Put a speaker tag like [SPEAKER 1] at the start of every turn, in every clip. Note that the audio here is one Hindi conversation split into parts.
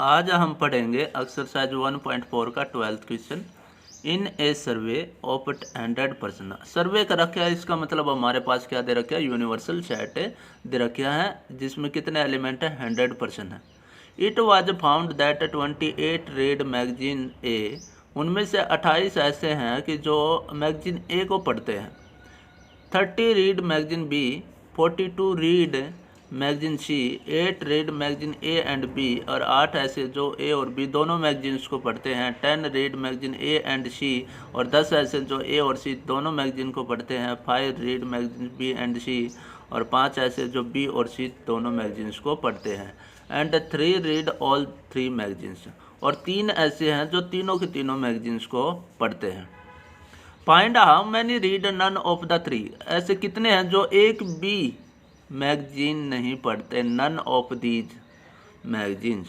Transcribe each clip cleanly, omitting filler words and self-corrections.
[SPEAKER 1] आज हम पढ़ेंगे एक्सरसाइज 1.4 का 12th question. In A survey of 100%। सर्वे का रखा है, इसका मतलब हमारे पास क्या दे रखा है, यूनिवर्सल सेट दे रखा है जिसमें कितने एलिमेंट है, 100% है। It was found that 28 read magazine ए, उनमें से 28 ऐसे हैं कि जो मैगजीन ए को पढ़ते हैं। 30 read magazine B, 42 read magazine C, 8 read magazine A and B, और 8 ऐसे जो ए और बी दोनों मैगजीन्स को पढ़ते हैं। 10 रीड मैगजीन ए एंड सी, और 10 ऐसे जो ए और सी दोनों मैगजीन को पढ़ते हैं। 5 रीड मैगजीन बी एंड सी, और 5 ऐसे जो बी और सी दोनों मैगजीन्स को पढ़ते हैं। एंड 3 रीड ऑल 3 मैगजीन्स, और 3 ऐसे हैं जो तीनों के तीनों मैगजीन्स को पढ़ते हैं। Find how many read none of the 3, ऐसे कितने हैं जो एक भी मैगजीन नहीं पढ़ते, none of these magazines.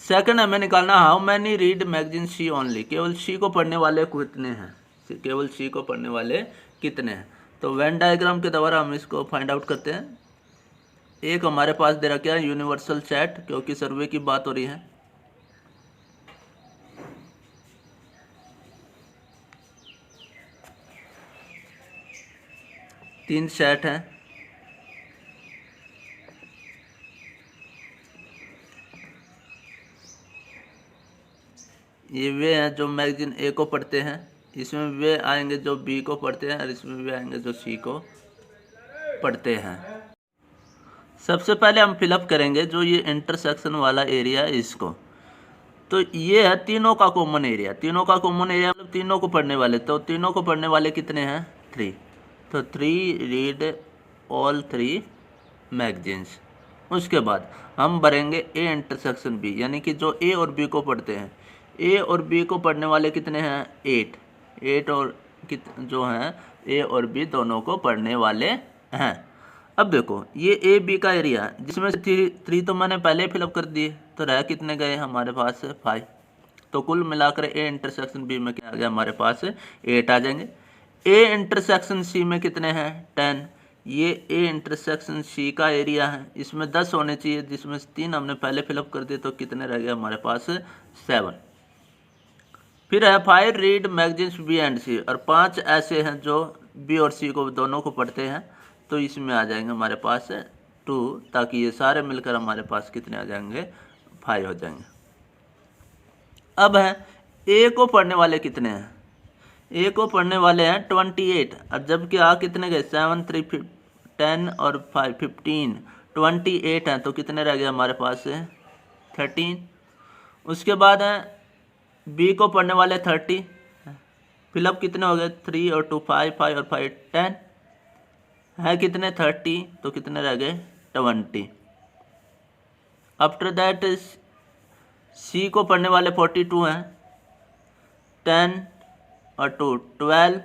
[SPEAKER 1] Second हमें निकालना how many read magazine C only, केवल सी को पढ़ने वाले कितने हैं, केवल सी को पढ़ने वाले कितने हैं। तो वेन डायग्राम के द्वारा हम इसको फाइंड आउट करते हैं। एक हमारे पास दे रखा है यूनिवर्सल सेट, क्योंकि सर्वे की बात हो रही है। तीन सेट हैं, ये वे हैं जो मैगजीन ए को पढ़ते हैं, इसमें वे आएंगे जो बी को पढ़ते हैं, और इसमें वे आएंगे जो सी को पढ़ते हैं। सबसे पहले हम फिलअप करेंगे जो ये इंटरसेक्शन वाला एरिया है इसको। तो ये है तीनों का कॉमन एरिया, तीनों का कॉमन एरिया मतलब तीनों को पढ़ने वाले। तो तीनों को पढ़ने वाले कितने हैं, 3। तो 3 रीड ऑल 3 मैगजीन्स। उसके बाद हम भरेंगे ए इंटरसेक्शन बी, यानी कि जो ए और बी को पढ़ते हैं। ए और बी को पढ़ने वाले कितने हैं, 8 और जो हैं ए और बी दोनों को पढ़ने वाले हैं। अब देखो ये ए बी का एरिया है, जिसमें से 3 तो मैंने पहले ही फिलअप कर दिए, तो रह कितने गए हमारे पास 5। तो कुल मिलाकर ए इंटरसेक्शन बी में क्या आ गया हमारे पास 8 आ जाएंगे। ए इंटरसेक्शन सी में कितने हैं, 10। ये ए इंटरसेक्शन सी का एरिया है, इसमें 10 होने चाहिए, जिसमें 3 हमने पहले फिलअप कर दिए, तो कितने रह गए हमारे पास 7। फिर है 5 रीड मैगजीन्स बी एंड सी, और 5 ऐसे हैं जो बी और सी को दोनों को पढ़ते हैं, तो इसमें आ जाएंगे हमारे पास 2, ताकि ये सारे मिलकर हमारे पास कितने आ जाएंगे, 5 हो जाएंगे। अब है ए को पढ़ने वाले कितने हैं, ए को पढ़ने वाले हैं 28, और जबकि आ कितने गए 7 3 10 और 5 15, 28 हैं, तो कितने रह गए हमारे पास 13। उसके बाद है बी को पढ़ने वाले 30, फिलअप कितने हो गए 3 और 2 5, 5 और 5 10 है, कितने 30, तो कितने रह गए 20। आफ्टर दैट सी को पढ़ने वाले 42 हैं, 10 और 2 12,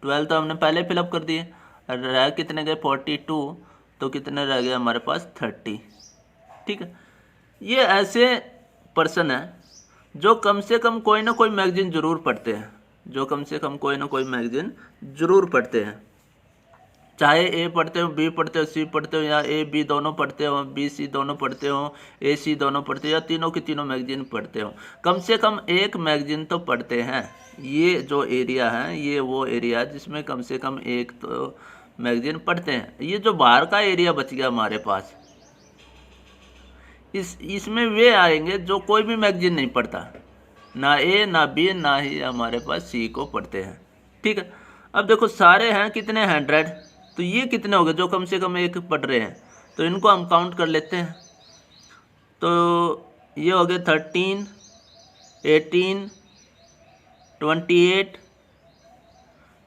[SPEAKER 1] 12 तो हमने पहले फिलअप कर दिए, रह कितने गए 42, तो कितने रह गए हमारे पास 30। ठीक है, ये ऐसे पर्सन है जो कम से कम कोई ना कोई मैगजीन जरूर पढ़ते हैं, जो कम से कम कोई ना कोई मैगजीन जरूर पढ़ते हैं। चाहे ए पढ़ते हो, बी पढ़ते हो, सी पढ़ते हो, या ए बी दोनों पढ़ते हो, बी सी दोनों पढ़ते हो, ए सी दोनों पढ़ते हो, या तीनों की तीनों मैगजीन पढ़ते हो, कम से कम एक मैगजीन तो पढ़ते हैं। ये जो एरिया है ये वो एरिया है जिसमें कम से कम एक तो मैगजीन पढ़ते हैं। ये जो बाहर का एरिया बच गया हमारे पास, इसमें वे आएंगे जो कोई भी मैगजीन नहीं पढ़ता, ना ए ना बी ना ही हमारे पास सी को पढ़ते हैं। ठीक है, अब देखो सारे हैं कितने 100, तो ये कितने हो गए जो कम से कम एक पढ़ रहे हैं, तो इनको हम काउंट कर लेते हैं। तो ये हो गए 13 18 28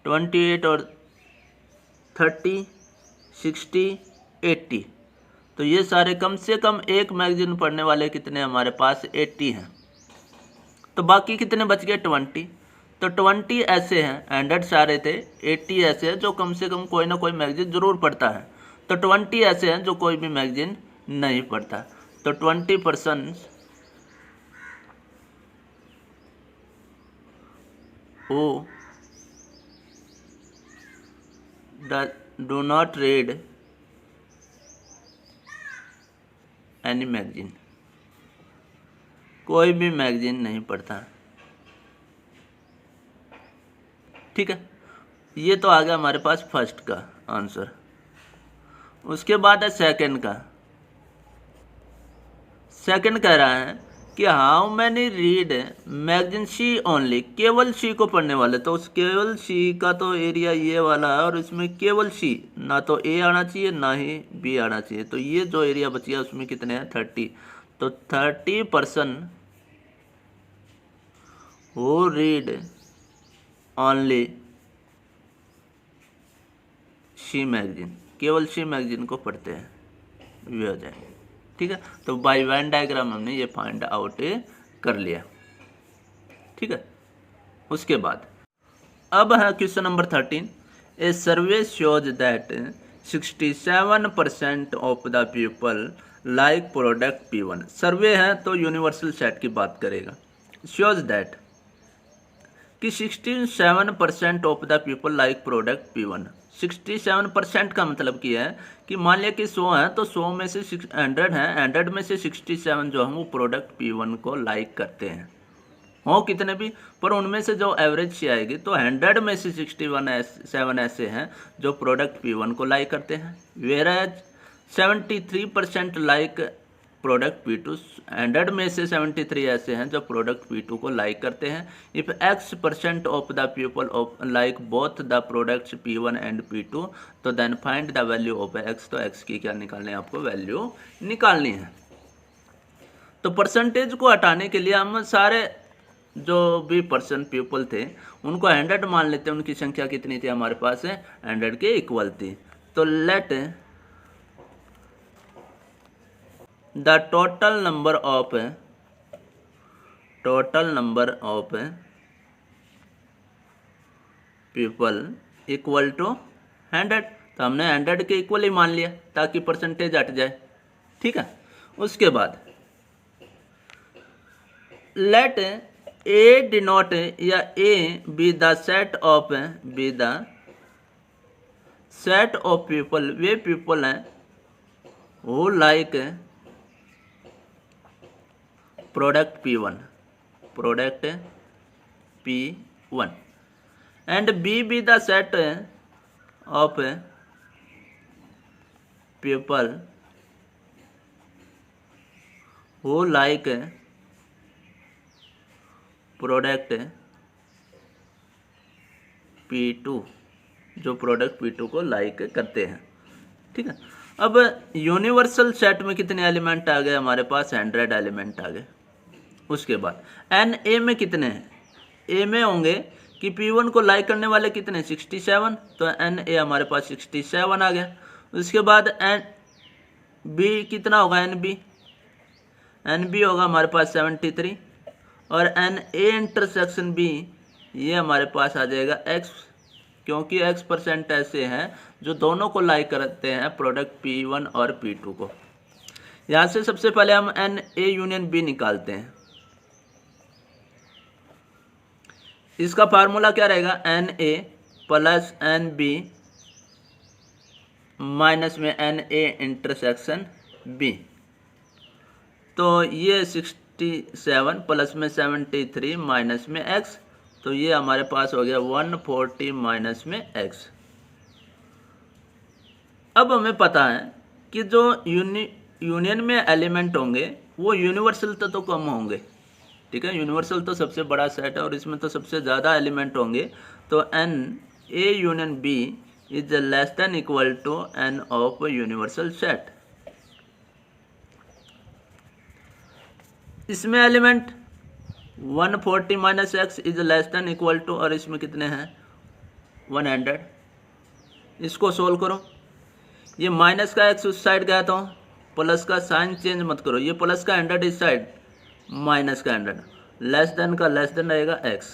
[SPEAKER 1] 28 और 30 60 80, तो ये सारे कम से कम एक मैगजीन पढ़ने वाले कितने हमारे पास 80 हैं। तो बाकी कितने बच गए 20, तो 20 ऐसे हैं, 100 सारे थे, 80 ऐसे हैं जो कम से कम कोई ना कोई मैगजीन जरूर पढ़ता है, तो 20 ऐसे हैं जो कोई भी मैगजीन नहीं पढ़ता। तो 20% who do not read any magazine। कोई भी मैगजीन नहीं पढ़ता। ठीक है, ये तो आ गया हमारे पास फर्स्ट का आंसर। उसके बाद है सेकंड का। सेकंड कह रहा है कि how many read magazine C only, केवल सी को पढ़ने वाले। तो उस केवल सी का तो एरिया ये वाला है और इसमें केवल सी, ना तो ए आना चाहिए ना ही बी आना चाहिए। तो ये जो एरिया बची है उसमें कितने हैं 30। तो 30% who read only C magazine, केवल सी मैगजीन को पढ़ते हैं, ये हो जाएगा। ठीक है, तो बाय वेन डायग्राम हमने ये फाइंड आउट कर लिया। ठीक है, उसके बाद अब है question number 13। A survey shows that 67% of the people like product P1। सर्वे है तो यूनिवर्सल सेट की बात करेगा। शोज दैट कि 67% of the people like product P1। 67% का मतलब क्या है कि मान लिया कि 100 है तो 100 में से 100 है, 100 में से 67 जो है वो प्रोडक्ट P1 को लाइक करते हैं, हो कितने भी, पर उनमें से जो एवरेज सी आएगी तो 100 में से 67 ऐसे हैं जो प्रोडक्ट P1 को लाइक करते हैं। वेराज 73% लाइक प्रोडक्ट P2, 100 में से 73 ऐसे हैं जो प्रोडक्ट P2 को लाइक करते हैं। If X% of the people of like both the products P1 and P2 तो then find the value of X। तो X की क्या निकालनी है, आपको वैल्यू निकालनी है। तो परसेंटेज को हटाने के लिए हम सारे जो भी पर्सन पीपल थे उनको 100 मान लेते हैं। उनकी संख्या कितनी थी हमारे पास है 100 के इक्वल थी। तो let the total number of people equal to 100। तो हमने 100 के इक्वल ही मान लिया ताकि परसेंटेज हट जाए। ठीक है, उसके बाद लेट ए डिनोट या A B the set of people, वे पीपल हैं who like product P1 and B be the set of people who like product P2, जो प्रोडक्ट P2 को लाइक करते हैं। ठीक है, अब यूनिवर्सल सेट में कितने एलिमेंट आ गए हमारे पास 100 एलिमेंट आ गए। उसके बाद एन ए में कितने हैं, ए में होंगे कि P1 को लाइक करने वाले कितने 67, तो एन ए हमारे पास 67 आ गया। उसके बाद एन बी कितना होगा, एन बी होगा हमारे पास 73 और एन ए इंटरसेक्शन बी ये हमारे पास आ जाएगा X, क्योंकि X% ऐसे हैं जो दोनों को लाइक करते हैं प्रोडक्ट P1 और P2 को। यहाँ से सबसे पहले हम एन ए यूनियन बी निकालते हैं। इसका फार्मूला क्या रहेगा, N A plus N B minus में एन ए इंटरसेक्शन बी। तो ये 67 प्लस में 73 माइनस में X, तो ये हमारे पास हो गया 140 माइनस में X। अब हमें पता है कि जो यूनियन में एलिमेंट होंगे वो यूनिवर्सल तो कम होंगे। ठीक है, यूनिवर्सल तो सबसे बड़ा सेट है और इसमें तो सबसे ज़्यादा एलिमेंट होंगे। तो N A union B is less than equal to N of universal set. इसमें element 140 minus X is less than equal to, और इसमें कितने हैं 100। इसको सोल्व करो, ये माइनस का X उस साइड गया तो प्लस का साइन चेंज मत करो, ये प्लस का 100 इस साइड माइनस का 100, लेस देन का लेस देन रहेगा X,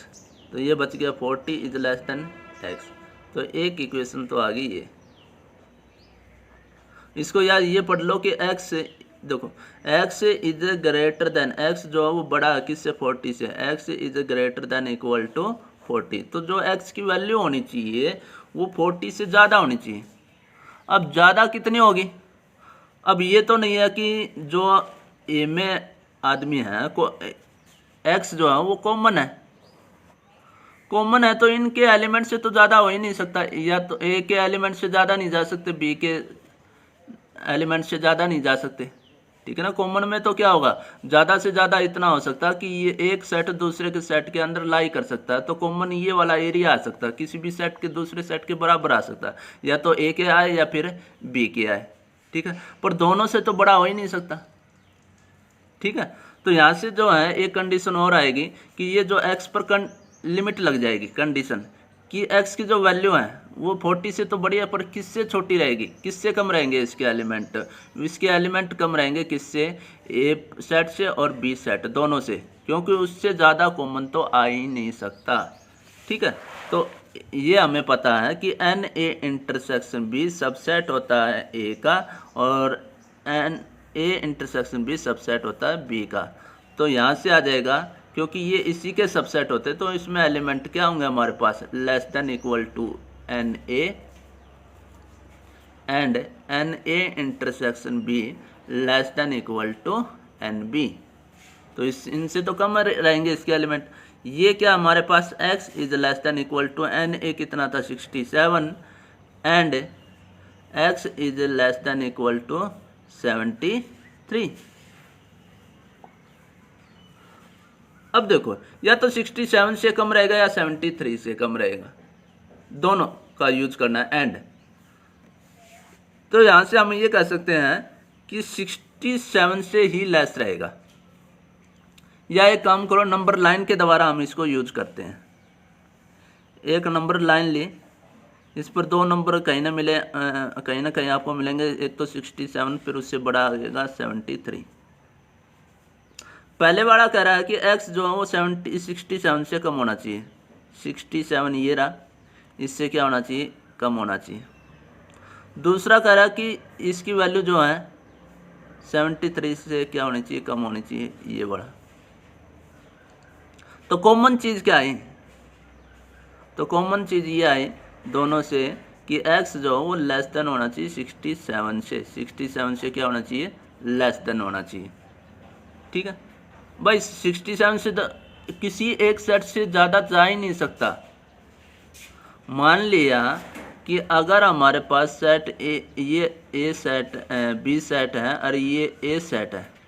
[SPEAKER 1] तो ये बच गया 40 इज लेस देन X। तो एक इक्वेशन तो आ गई ये। इसको यार ये पढ़ लो कि X, देखो X is greater then, X जो है वो बड़ा है किससे 40 से, X is greater than equal to 40। तो जो X की वैल्यू होनी चाहिए वो 40 से ज़्यादा होनी चाहिए। अब ज़्यादा कितनी होगी, अब ये तो नहीं है कि जो ए में आदमी हैं को एक्स जो है वो कॉमन है, तो इनके एलिमेंट से तो ज़्यादा हो ही नहीं सकता, या तो ए के एलिमेंट से ज़्यादा नहीं जा सकते, बी के एलिमेंट से ज़्यादा नहीं जा सकते, ठीक है ना। कॉमन में तो क्या होगा, ज़्यादा से ज़्यादा इतना हो सकता है कि ये एक सेट दूसरे के सेट के अंदर लाई कर सकता है, तो कॉमन ये वाला एरिया आ सकता है, किसी भी सेट के दूसरे सेट के बराबर आ सकता है, या तो ए के आए या फिर बी के आए, ठीक है। पर दोनों से तो बड़ा हो ही नहीं सकता, ठीक है। तो यहाँ से जो है एक कंडीशन और आएगी कि ये जो एक्स पर लिमिट लग जाएगी, कंडीशन कि एक्स की जो वैल्यू है वो 40 से तो बड़ी है, पर किससे छोटी रहेगी, किससे कम रहेंगे इसके एलिमेंट कम रहेंगे, किससे, ए सेट से और बी सेट दोनों से, क्योंकि उससे ज़्यादा कॉमन तो आ ही नहीं सकता, ठीक है। तो ये हमें पता है कि N A intersection B subset होता है ए का, और N A intersection B subset होता है बी का। तो यहाँ से आ जाएगा, क्योंकि ये इसी के सबसेट होते हैं, तो इसमें एलिमेंट क्या होंगे हमारे पास, less than equal to N A and N A intersection B less than equal to N B. तो इनसे तो कम रहेंगे इसके एलिमेंट। ये क्या हमारे पास x is less than equal to N A कितना था 67 and x is less than equal to 73। अब देखो या तो 67 से कम रहेगा या 73 से कम रहेगा, दोनों का यूज करना है एंड। तो यहां से हम ये कह सकते हैं कि 67 से ही लेस रहेगा, या एक काम करो नंबर लाइन के द्वारा हम इसको यूज करते हैं। एक नंबर लाइन ली, इस पर दो नंबर कहीं ना मिले, कहीं ना कहीं आपको मिलेंगे, एक तो 67 फिर उससे बड़ा आ जाएगा 73। पहले वाला कह रहा है कि x जो है वो 67 से कम होना चाहिए, 67 ये रहा, इससे क्या होना चाहिए, कम होना चाहिए। दूसरा कह रहा है कि इसकी वैल्यू जो है 73 से क्या होनी चाहिए, कम होनी चाहिए, ये बड़ा। तो कॉमन चीज़ क्या है, तो कॉमन चीज़ ये आई दोनों से कि x जो है वो लेस देन होना चाहिए 67 से, 67 से क्या होना चाहिए, लेस देन होना चाहिए, ठीक है भाई। 67 से किसी एक सेट से ज़्यादा जा ही नहीं सकता। मान लिया कि अगर हमारे पास सेट ये ए सेट बी सेट है और ये ए सेट है,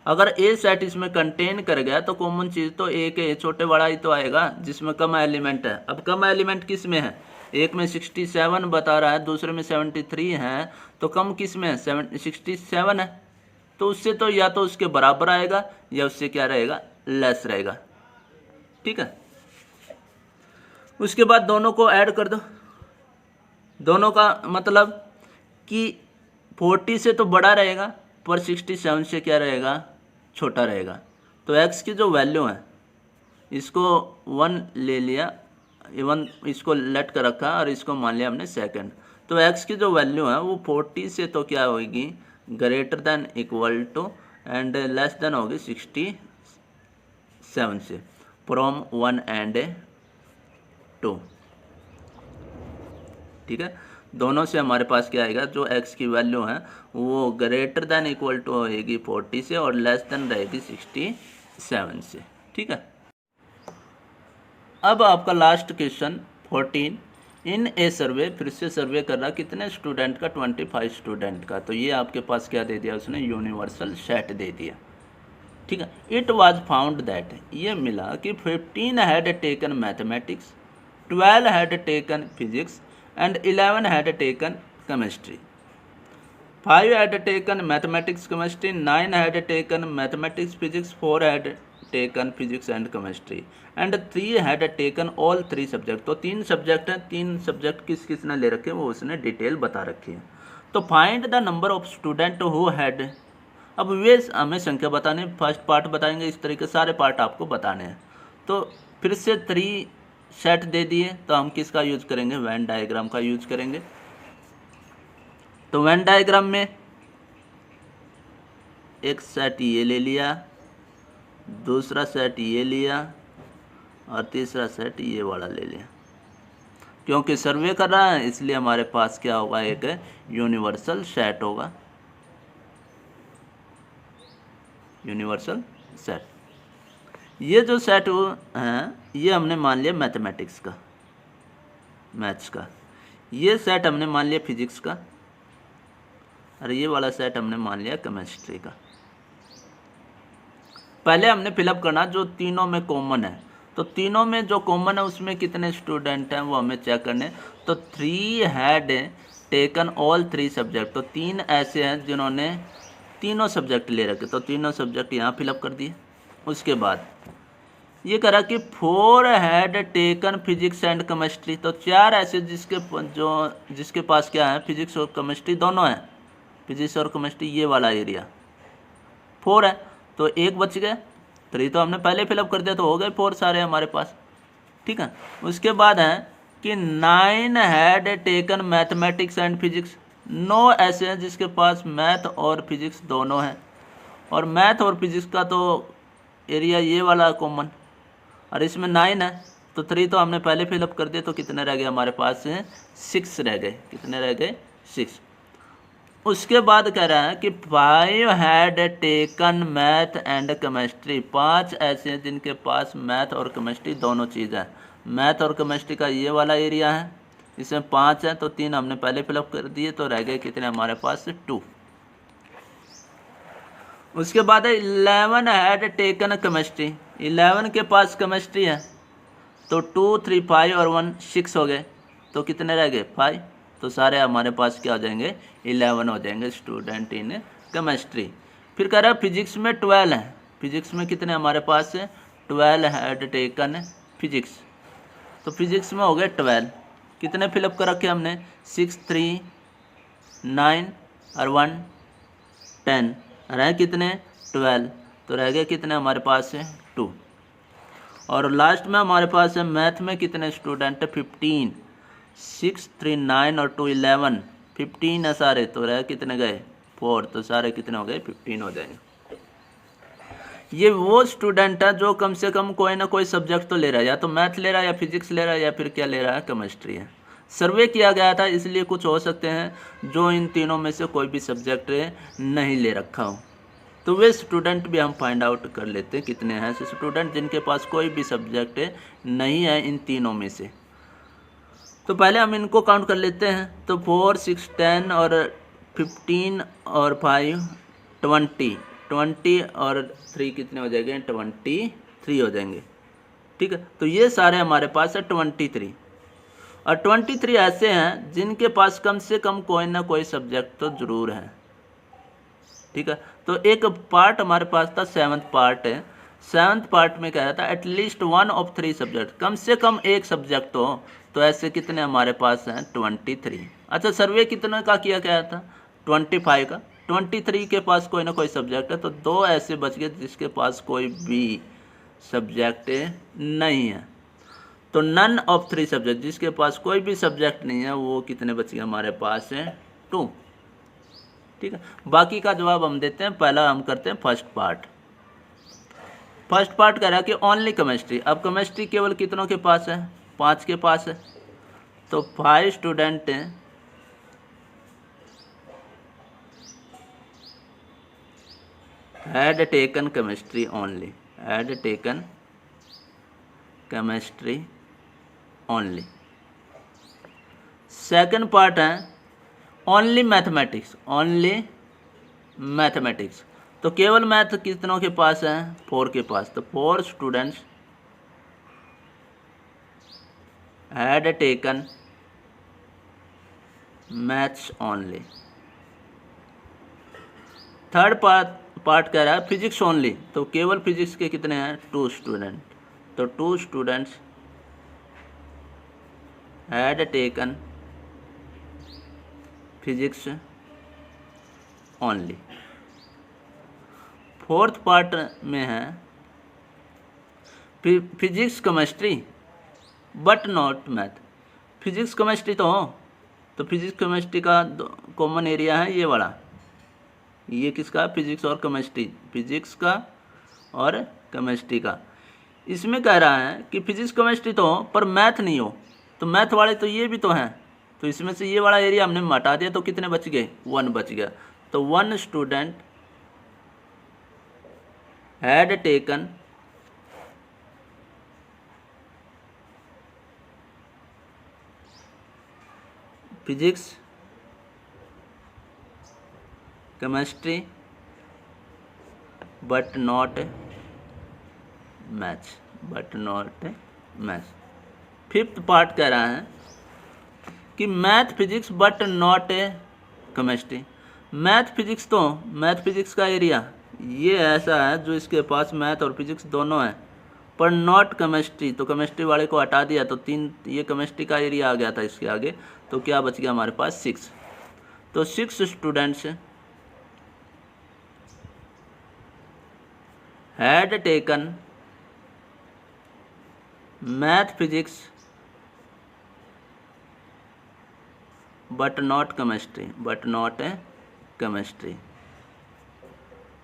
[SPEAKER 1] अगर ए सेट इसमें कंटेन कर गया तो कॉमन चीज़ तो ए के छोटे बड़ा ही तो आएगा जिसमें कम एलिमेंट है। अब कम एलिमेंट किस में है, एक में 67 बता रहा है, दूसरे में 73 है, तो कम किस में है, 67 है, तो उससे तो या तो उसके बराबर आएगा या उससे क्या रहेगा, लेस रहेगा, ठीक है। उसके बाद दोनों को ऐड कर दो, दोनों का मतलब कि 40 से तो बड़ा रहेगा पर 67 से क्या रहेगा, छोटा रहेगा। तो x की जो वैल्यू है इसको 1 ले लिया, 1 इसको लेट कर रखा और इसको मान लिया हमने सेकंड। तो x की जो वैल्यू है वो 40 से तो क्या होगी, greater than equal to and less than होगी 67 से, फ्रॉम 1 एंड 2, ठीक है। दोनों से हमारे पास क्या आएगा, जो x की वैल्यू है वो ग्रेटर देन इक्वल टू होएगी 40 से और लेस देन रहेगी 67 से, ठीक है। अब आपका लास्ट क्वेश्चन 14, इन ए सर्वे, फिर से सर्वे कर रहा कितने स्टूडेंट का, 25 स्टूडेंट का। तो ये आपके पास क्या दे दिया उसने, यूनिवर्सल सेट दे दिया, ठीक है। इट वाज फाउंड दैट, ये मिला कि 15 had taken mathematics, 12 had taken physics and 11 had taken chemistry, 5 had taken mathematics chemistry, 9 had taken mathematics physics, 4 had taken physics and chemistry and 3 had taken all 3 subject. तो 3 सब्जेक्ट हैं, 3 सब्जेक्ट किस किस ने ले रखे हैं वो उसने डिटेल बता रखी है। तो find the number of student who had, अब वे हमें संख्या बताने, फर्स्ट पार्ट बताएंगे, इस तरीके सारे पार्ट आपको बताने हैं। तो फिर से 3 सेट दे दिए, तो हम किसका यूज करेंगे, वेन डायग्राम का यूज करेंगे। तो वेन डायग्राम में एक सेट ये ले लिया, दूसरा सेट ये लिया और तीसरा सेट ये वाला ले लिया। क्योंकि सर्वे कर रहा है इसलिए हमारे पास क्या होगा, एक यूनिवर्सल सेट होगा। Universal set. ये जो सेट है ये हमने मान लिया मैथमेटिक्स का, मैथ्स का। ये सेट हमने मान लिया फिजिक्स का, और ये वाला सेट हमने मान लिया केमिस्ट्री का। पहले हमने फिलअप करना जो तीनों में कॉमन है, तो तीनों में जो कॉमन है उसमें कितने स्टूडेंट हैं वो हमें चेक करने। तो 3 हैड टेकन ऑल 3 सब्जेक्ट, तो 3 ऐसे हैं जिन्होंने तीनों सब्जेक्ट ले रखे, तो तीनों सब्जेक्ट यहाँ फिलअप कर दिए। उसके बाद ये करा कि 4 had taken physics and chemistry, तो 4 ऐसे जिसके पास क्या है, फिजिक्स और केमिस्ट्री दोनों हैं, फिजिक्स और केमिस्ट्री ये वाला एरिया 4 है, तो 1 बच गए। 3 तो हमने पहले फिलअप कर दिया, तो हो गए 4 सारे हमारे पास, ठीक है। उसके बाद है कि 9 had taken mathematics and physics, 9 ऐसे हैं जिसके पास मैथ और फिजिक्स दोनों हैं, और मैथ और फिजिक्स का तो एरिया ये वाला कॉमन, और इसमें 9 है, तो 3 तो हमने पहले फिलअप कर दिए, तो कितने रह गए हमारे पास, 6 रह गए। कितने रह गए, 6। उसके बाद कह रहा है कि 5 had taken math and chemistry, 5 ऐसे हैं जिनके पास मैथ और केमिस्ट्री दोनों चीज़ है। मैथ और केमिस्ट्री का ये वाला एरिया है, इसमें 5 है, तो 3 हमने पहले फिलअप कर दिए, तो रह गए कितने हमारे पास, 2। उसके बाद है 11 हैड टेकन केमिस्ट्री, 11 के पास केमिस्ट्री है, तो 2 3 5 और 1 6 हो गए, तो कितने रह गए, 5। तो सारे हमारे पास क्या हो जाएंगे, 11 हो जाएंगे स्टूडेंट इन केमिस्ट्री। फिर कह रहा है फिजिक्स में 12 है, फिजिक्स में कितने हमारे पास है, 12 हैड टेकन फिजिक्स, तो फिजिक्स में हो गए 12। कितने फिलअप कर रखे हमने, 6 3 9 और 1 10, रहे कितने, 12, तो रह गए कितने हमारे पास है, 2। और लास्ट में हमारे पास है मैथ में कितने स्टूडेंट है, 15, 6 3 9 और 2 11, 15 है सारे, तो रह कितने गए, 4, तो सारे कितने हो गए, 15 हो जाएंगे। ये वो स्टूडेंट है जो कम से कम कोई ना कोई सब्जेक्ट तो ले रहा है, या तो मैथ ले रहा है, या फिजिक्स ले रहा है, या फिर क्या ले रहा है, केमिस्ट्री है। सर्वे किया गया था, इसलिए कुछ हो सकते हैं जो इन तीनों में से कोई भी सब्जेक्ट नहीं ले रखा हो, तो वे स्टूडेंट भी हम फाइंड आउट कर लेते हैं कितने हैं स्टूडेंट जिनके पास कोई भी सब्जेक्ट नहीं है इन तीनों में से। तो पहले हम इनको काउंट कर लेते हैं, तो 4 6 10 और 15 और 5 20 और 3 कितने हो जाएंगे, 23 हो जाएंगे, ठीक है। तो ये सारे हमारे पास है 23, और 23 ऐसे हैं जिनके पास कम से कम कोई ना कोई सब्जेक्ट तो जरूर है, ठीक है। तो एक पार्ट हमारे पास था 7th पार्ट है, 7th पार्ट में कह रहा था एटलीस्ट 1 ऑफ 3 सब्जेक्ट, कम से कम एक सब्जेक्ट हो, तो ऐसे कितने हमारे पास हैं, 23। अच्छा, सर्वे कितने का किया गया था, 25 का, 23 के पास कोई ना कोई सब्जेक्ट है, तो 2 ऐसे बच गए जिसके पास कोई भी सब्जेक्ट नहीं है। तो नन ऑफ 3 सब्जेक्ट, जिसके पास कोई भी सब्जेक्ट नहीं है, वो कितने बच गए हमारे पास है, 2, ठीक है। बाकी का जवाब हम देते हैं, पहला हम करते हैं फर्स्ट पार्ट। फर्स्ट पार्ट कह रहा है कि ओनली केमिस्ट्री, अब केमिस्ट्री केवल कितनों के पास है, 5 के पास है, तो 5 स्टूडेंट हैं had taken chemistry only, had taken chemistry only। Second part है ओनली मैथमेटिक्स, ओनली मैथमेटिक्स, तो केवल मैथ कितनों के पास है, 4 के पास, तो 4 students had taken maths only. Third part कह रहा है फिजिक्स ओनली, तो केवल फिजिक्स के कितने हैं, 2 स्टूडेंट, तो 2 students had taken physics only. Fourth part में है physics chemistry but not math, physics chemistry तो हो, तो फिजिक्स केमिस्ट्री का कॉमन एरिया है ये वाला, ये किसका, फिजिक्स और केमिस्ट्री, फिजिक्स का और केमिस्ट्री का। इसमें कह रहा है कि फिजिक्स केमिस्ट्री तो हो पर मैथ नहीं हो, तो मैथ वाले तो ये भी तो हैं, तो इसमें से ये वाला एरिया हमने हटा दिया, तो कितने बच गए, 1 बच गया। तो 1 student had taken physics, chemistry but not maths, fifth part कह रहा है कि math physics but not chemistry. Math physics का एरिया ये ऐसा है जो इसके पास मैथ और फिजिक्स दोनों है, पर नॉट केमिस्ट्री, तो केमिस्ट्री वाले को हटा दिया तो 3 ये केमिस्ट्री का एरिया आ गया था इसके आगे, तो क्या बच गया हमारे पास 6। तो 6 students had taken math physics but not chemistry.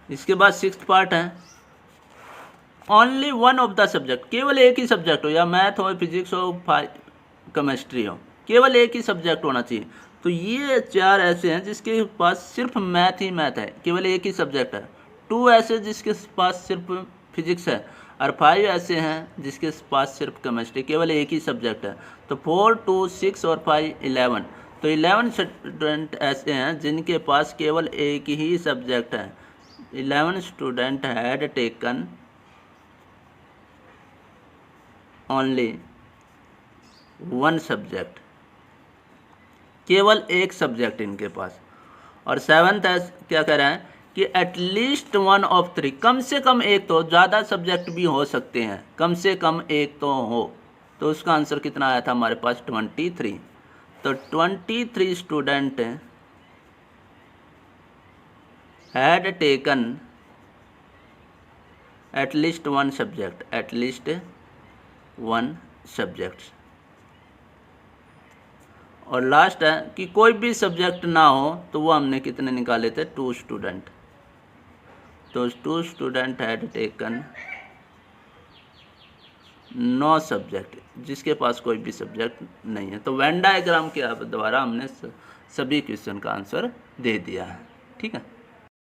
[SPEAKER 1] इसके बाद 6th पार्ट है only one of the subject, केवल एक ही सब्जेक्ट हो, या मैथ हो, फिजिक्स हो, केमिस्ट्री हो, केवल एक ही सब्जेक्ट होना चाहिए। तो ये 4 ऐसे हैं जिसके पास सिर्फ मैथ ही मैथ है, केवल एक ही सब्जेक्ट है। 2 ऐसे जिसके पास सिर्फ फिजिक्स है, और 5 ऐसे हैं जिसके पास सिर्फ केमिस्ट्री, केवल एक ही सब्जेक्ट है। तो 4, 2, 6 और 5 11, तो 11 स्टूडेंट ऐसे हैं जिनके पास केवल एक ही सब्जेक्ट है। 11 student had taken only one subject, केवल एक सब्जेक्ट इनके पास। और 7th क्या कह रहा है कि एटलीस्ट 1 ऑफ 3, कम से कम एक, तो ज़्यादा सब्जेक्ट भी हो सकते हैं, कम से कम एक तो हो। तो उसका आंसर कितना आया था हमारे पास 23। तो 23 student had taken at least one subject. और लास्ट है कि कोई भी सब्जेक्ट ना हो, तो वो हमने कितने निकाले थे, 2 स्टूडेंट। तो 2 student had taken no subject, जिसके पास कोई भी सब्जेक्ट नहीं है। तो वेन डायग्राम के द्वारा हमने सभी क्वेश्चन का आंसर दे दिया है। ठीक है।